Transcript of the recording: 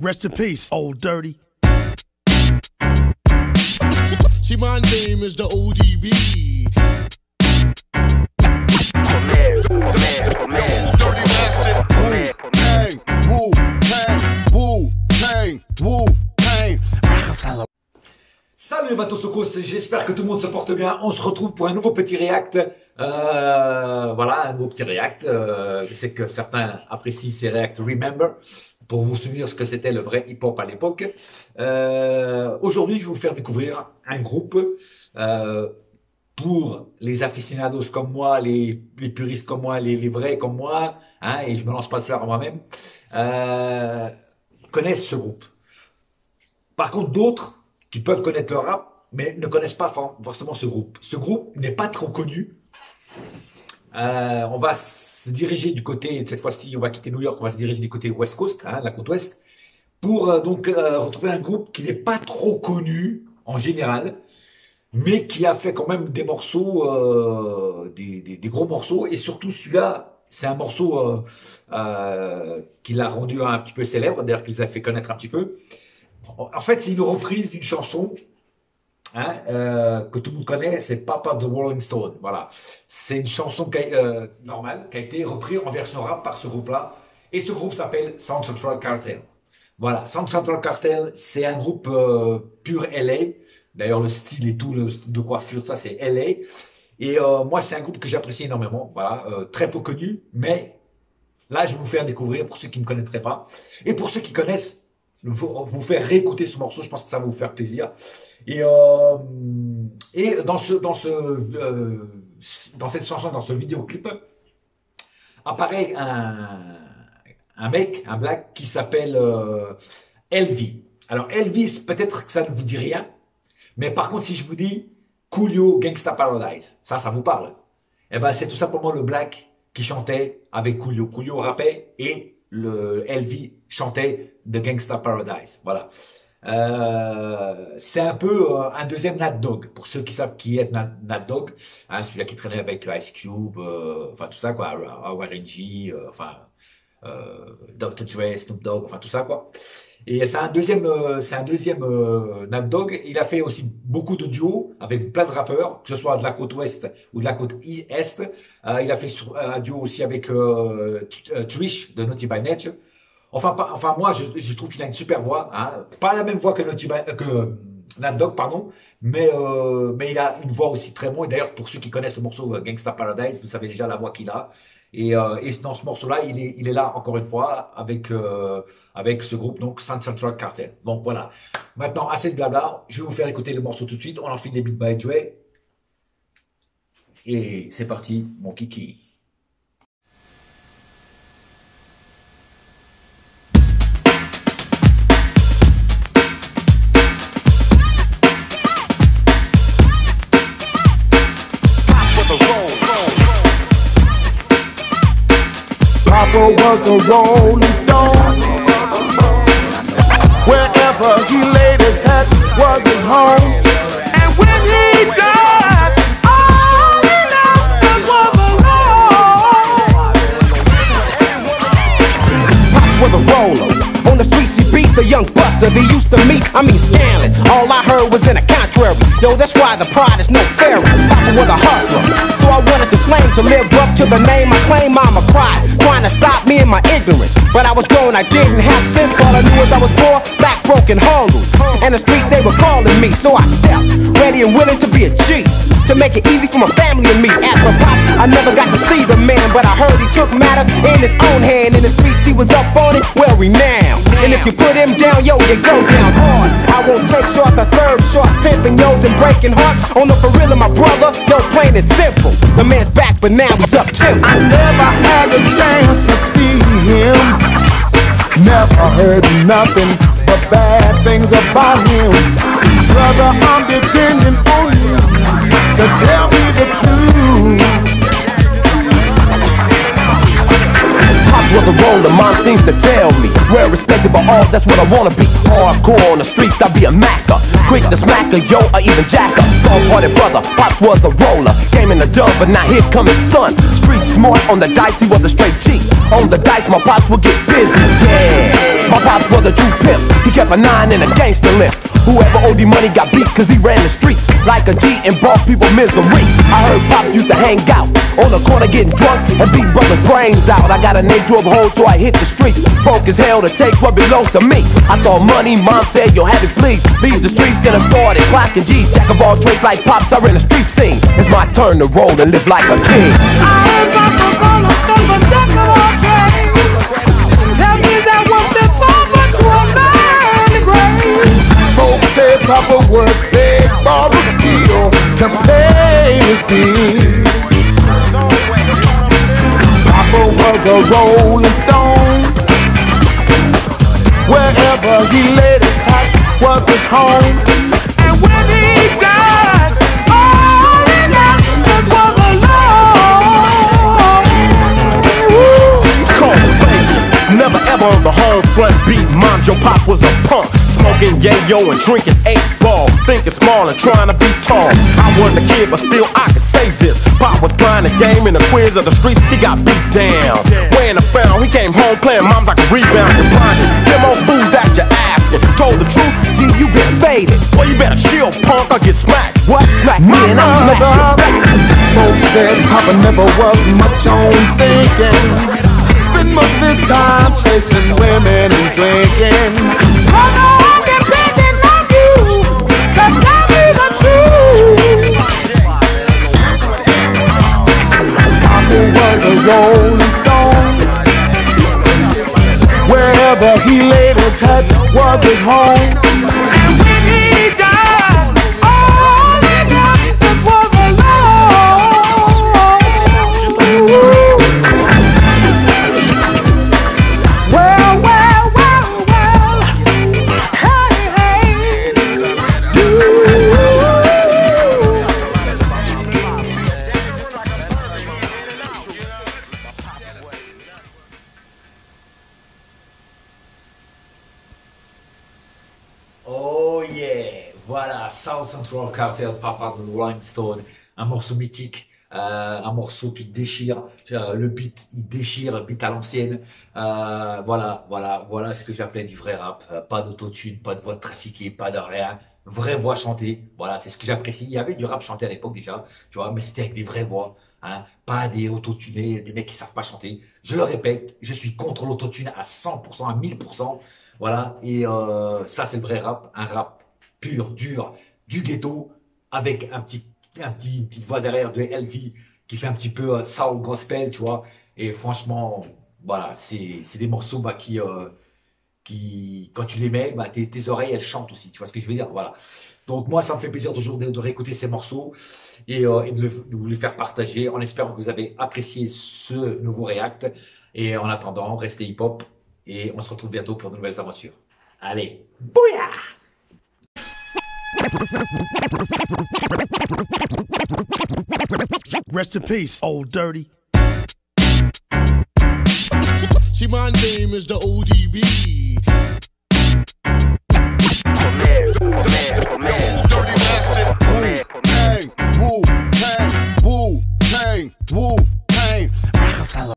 Rest in peace, old dirty. See, my name is the ODB. Dirty bastard. Wu-Tang, Wu-Tang, Wu-Tang, Wu-Tang. Salut les Vatosokos, j'espère que tout le monde se porte bien. On se retrouve pour un nouveau petit react. Voilà, un nouveau petit react. Je sais que certains apprécient ces reacts Remember, pour vous souvenir ce que c'était le vrai hip-hop à l'époque. Aujourd'hui, je vais vous faire découvrir un groupe pour les aficionados comme moi, les puristes comme moi, les vrais comme moi, hein, et je me lance pas de fleurs à moi-même, connaissent ce groupe. Par contre, d'autres qui peuvent connaître le rap, mais ne connaissent pas forcément ce groupe. Ce groupe n'est pas trop connu. On va se diriger du côté, cette fois-ci, on va quitter New York, on va se diriger du côté West Coast, hein, la côte ouest, pour donc retrouver un groupe qui n'est pas trop connu en général, mais qui a fait quand même des morceaux, des gros morceaux, et surtout celui-là, c'est un morceau qui l'a rendu un petit peu célèbre, d'ailleurs qu'il les a fait connaître un petit peu. En fait, c'est une reprise d'une chanson hein, que tout le monde connaît, c'est Papa de Rolling Stone. Voilà, c'est une chanson normale qui a été reprise en version rap par ce groupe-là, et ce groupe s'appelle Sound Central Cartel. Voilà, Sound Central Cartel, c'est un groupe pur LA. D'ailleurs, le style et tout, le style de coiffure, ça c'est LA. Et moi, c'est un groupe que j'apprécie énormément. Voilà, très peu connu, mais là, je vais vous faire découvrir pour ceux qui ne connaîtraient pas, et pour ceux qui connaissent. Vous faire réécouter ce morceau, je pense que ça va vous faire plaisir. Et dans cette chanson, dans ce vidéoclip, apparaît un mec, un black qui s'appelle LV. Alors LV, peut-être que ça ne vous dit rien, mais par contre si je vous dis Coolio Gangsta Paradise, ça vous parle. Eh ben c'est tout simplement le black qui chantait avec Coolio. Coolio rappait et le LV chantait de Gangsta Paradise. Voilà. C'est un peu un deuxième Nat Dogg, pour ceux qui savent qui est Nat Dogg, hein, celui-là qui traînait avec Ice Cube, enfin tout ça quoi, R.G., enfin Dr. Dre, Snoop Dogg, enfin tout ça quoi. Et c'est un deuxième Nat Dogg. Il a fait aussi beaucoup de duos avec plein de rappeurs, que ce soit de la côte ouest ou de la côte est. Il a fait un duo aussi avec Trish de Naughty by Nature. Enfin moi je trouve qu'il a une super voix, hein. Pas la même voix que Nat Dogg, pardon, mais il a une voix aussi très bonne. Et d'ailleurs pour ceux qui connaissent le morceau Gangsta Paradise, vous savez déjà la voix qu'il a. Et dans ce morceau-là, il est là encore une fois avec ce groupe donc Sound Central Cartel. Donc voilà. Maintenant assez de blabla, je vais vous faire écouter le morceau tout de suite. On enfile les beats by Dre. Et c'est parti, mon kiki. Papa was a rolling stone. Wherever he laid his head was his home. And when he died, all he left was alone. Papa was a roller. On the streets he beat the young buster they used to meet. I mean Scanlon. All I heard was in a contrary. Yo, that's why the pride is no fairy. Papa was a hustler, so I wanted to slang to live up to the name I claim. Mama cried, trying to stop me in my ignorance. But I was grown, I didn't have sense. All I knew was I was poor, back broken, hungry. And the streets they were calling me, so I stepped, ready and willing to be a G. To make it easy for my family and me. As for Pop, I never got to see the man, but I heard he took matters in his own hand. In the streets he was up on it, well renowned. And if you put him down, yo, you go down hard. I won't take shorts, I serve short, pimping yo's and breaking hearts. On the for real of my brother, yo, plain and simple. The man's back, but now he's up too. I never had a chance to see him. Never heard nothing but bad things about him. Brother, I'm depending on you to tell me the truth. Pop was a roller, mom seems to tell me. Well respected by all, that's what I wanna be. Hardcore on the streets, I be a macker. Quick to smack a yo, or even jacker. Soft-hearted brother, Pop was a roller. Came in the dub, but now here come his son. street smart, on the dice he was a straight cheat. On the dice my pops would get busy, yeah. My pops was a true pimp, he kept a 9 in a gangster limp. Whoever owed him money got beat cause he ran the streets like a G and brought people misery. I heard pops used to hang out on the corner getting drunk and beat brothers' brains out. I got a name to uphold so I hit the streets, broke as hell to take what belongs to me. I saw money, mom said yo have it please. Leave the streets, then I started clocking G's. Jack of all trades like pops, I ran the street scene. It's my turn to roll and live like a king. I ain't got no gonna son of a jack of all trades. Tell me that was before, but you a man to grave. Folks say Papa worked big, borrow skill to pay his bills. Papa was a rolling stone. Wherever he laid his hat was his home. And when he died, all he left was alone. Cold fake, never ever on the home front beat. Mind your pop was a punk, smoking yayo and drinking 8-ball, thinking small and trying to be tall. I wasn't a kid, but still I could say this. Pop was playing the game in the quiz of the streets, he got beat down. Weighing the foul, he came home playing moms like a rebound and blinded. Them old fools that you asking, told the truth, gee, you been faded. Well, you better chill, punk, or get smacked. What? Smack me and I'll smack you back. Folks said Papa never was much on thinking. Spent most of his time chasing women and drinking. I know I'm depending on you to tell me the truth. Papa was a rolling stone. Wherever he laid his head was his home. And when he died, all he left was alone. Well, well, well, well. Hey, hey. Oh yeah, voilà, South Central Cartel, Papa de Rolling Stone, un morceau mythique, un morceau qui déchire, le beat, il déchire, beat à l'ancienne, voilà ce que j'appelais du vrai rap, pas d'autotune, pas de voix trafiquée, pas de rien, vraie voix chantée, voilà, c'est ce que j'apprécie. Il y avait du rap chanté à l'époque déjà, tu vois, mais c'était avec des vraies voix, hein, pas des autotunés, des mecs qui savent pas chanter. Je le répète, je suis contre l'autotune à 100%, à 1000%. Voilà, et ça c'est le vrai rap, un rap pur, dur, du ghetto, avec une petite voix derrière de LV qui fait un petit peu soul gospel, tu vois. Et franchement, voilà, c'est des morceaux qui, quand tu les mets, tes oreilles elles chantent aussi, tu vois ce que je veux dire, voilà. Donc moi ça me fait plaisir toujours de réécouter ces morceaux et de vous les faire partager en espérant que vous avez apprécié ce nouveau React. Et en attendant, restez hip-hop. Et on se retrouve bientôt pour de nouvelles aventures. Allez, bouya! Rest in peace, old dirty. See, my name is the ODB.